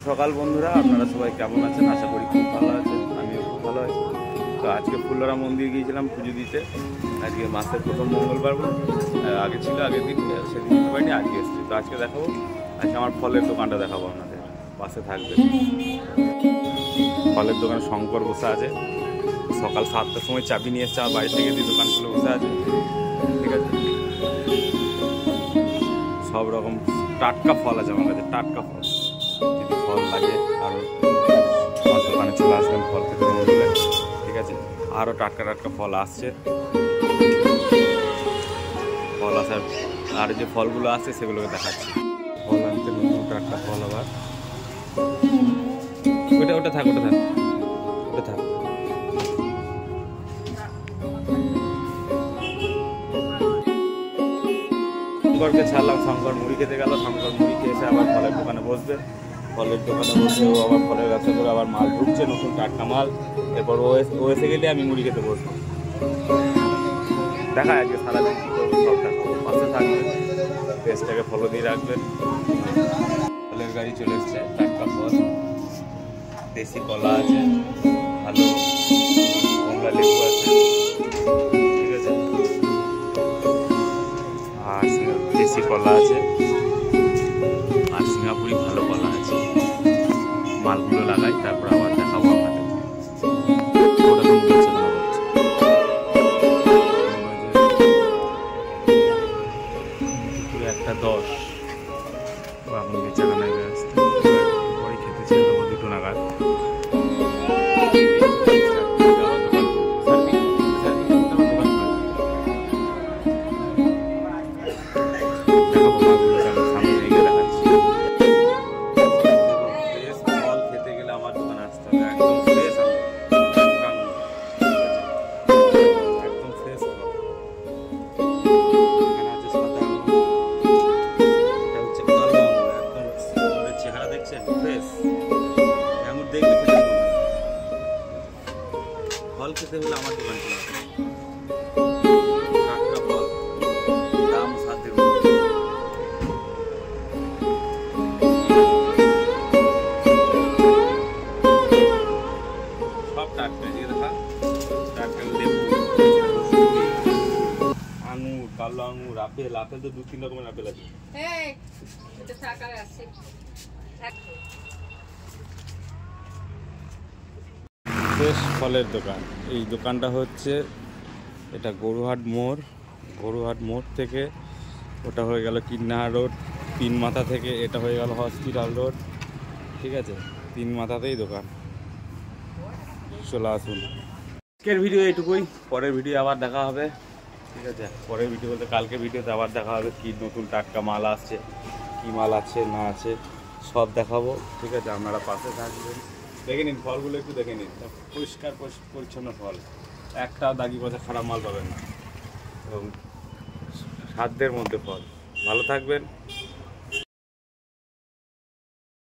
সকাল বন্ধুরা, আপনারা সবাই কেমন আছেন? আশা করি খুব ভালো আছেন। আমিও খুব ভালো আছি। তো আজকে ফুলরা মন্দির গিয়েছিলাম পুজো দিতে। আজকে মাসের প্রথম মঙ্গলবার, আগে ছিল আগের দিন, সেদিন দিতে পারিনি, আজকে এসেছি। তো আজকে দেখাবো, আজকে আমার ফলের দোকানটা দেখাবো আপনাদের, পাশে থাকবে। ফলের দোকানে শঙ্কর বসে আছে। সকাল 7টার সময় চাবি নিয়ে এসছে, আমার বাড়ি থেকে দিয়ে দোকান খুলে বসে আছে। ঠিক আছে, সব রকম টাটকা ফল আছে আমার কাছে, টাটকা ফল। যদি ফল লাগে আরও আমার দোকানে চলে আসবেন ফল খেতে মন দিলে। ঠিক আছে, আরও টাটকা টাটকা ফল আসছে। ফল আসার আর যে ফলগুলো আসছে সেগুলোকে দেখাচ্ছি। ফল আনতে নতুন টাটকা ফল আবার। ওটা থাক ওটা থাক ওটা থাক। শঙ্করকে ছাড়লাম, শঙ্কর মুড়ি খেতে গেল। শঙ্কর মুড়ি খেয়ে এসে আবার ফলের দোকানে বসবে। ফলের দোকানে বসে ও আবার ফলের ব্যবসা করে আবার মাল ঢুকছে, নতুন টাটকা মাল। এরপর ও এসে গেলে আমি মুড়ি খেতে বসবো। দেখা আজকে সারাদিন কী করবো সব দেখাবো, পাশে থাকবেন, পেজটাকে ফলো দিয়ে রাখবেন। ফলের গাড়ি চলে এসছে, টাটকা ফল, দেশি কলা আছে, ভালো কমলা লেবু আছে। ঠিক আছে, আর দেশি কলা আছে, আর সিঙ্গাপুরি ভালো কলা আছে। মালগুলো লাগাই, তারপর আবার দেখাবো আপনাদের। ওরকম চলছে না, পুরো 1:10 এখন বেচাখানায় ব্যস্ত। পরে খেতে ছেড়ে দেবো 2টো নাগাদ। ফল খেতে হলে আমার দোকান চলে আসবে। টাটকা ফল, দাম সাধ্যের মধ্যে। সব টাটকা, দিয়ে দেখা টাটকা লেবু, আঙুর, কালো আঙুর, আপেল। আপেল তো 2-3 রকমের আপেল আছে। ফ্রেশ ফলের দোকান। এই দোকানটা হচ্ছে, এটা গরুহাট মোড়। গরুহাট মোড় থেকে ওটা হয়ে গেল কিন্নাহার রোড। 3 মাথা থেকে এটা হয়ে গেল হসপিটাল রোড। ঠিক আছে, 3 মাথাতেই দোকান। চলে আসুন। আজকের ভিডিও এইটুকুই, পরের ভিডিও আবার দেখা হবে। ঠিক আছে, পরের ভিডিও বলতে কালকে ভিডিওতে আবার দেখা হবে। কি নতুন টাটকা মাল আসছে, কি মাল আছে না আছে সব দেখাবো। ঠিক আছে, আপনারা পাশে থাকবেন। দেখে নিন ফলগুলো, একটু দেখে নিন, পরিষ্কার পরিচ্ছন্ন ফল, একটাও দাগি পচা খারাপ মাল পাবেন না, এবং সাধ্যের মধ্যে ফল। ভালো থাকবেন।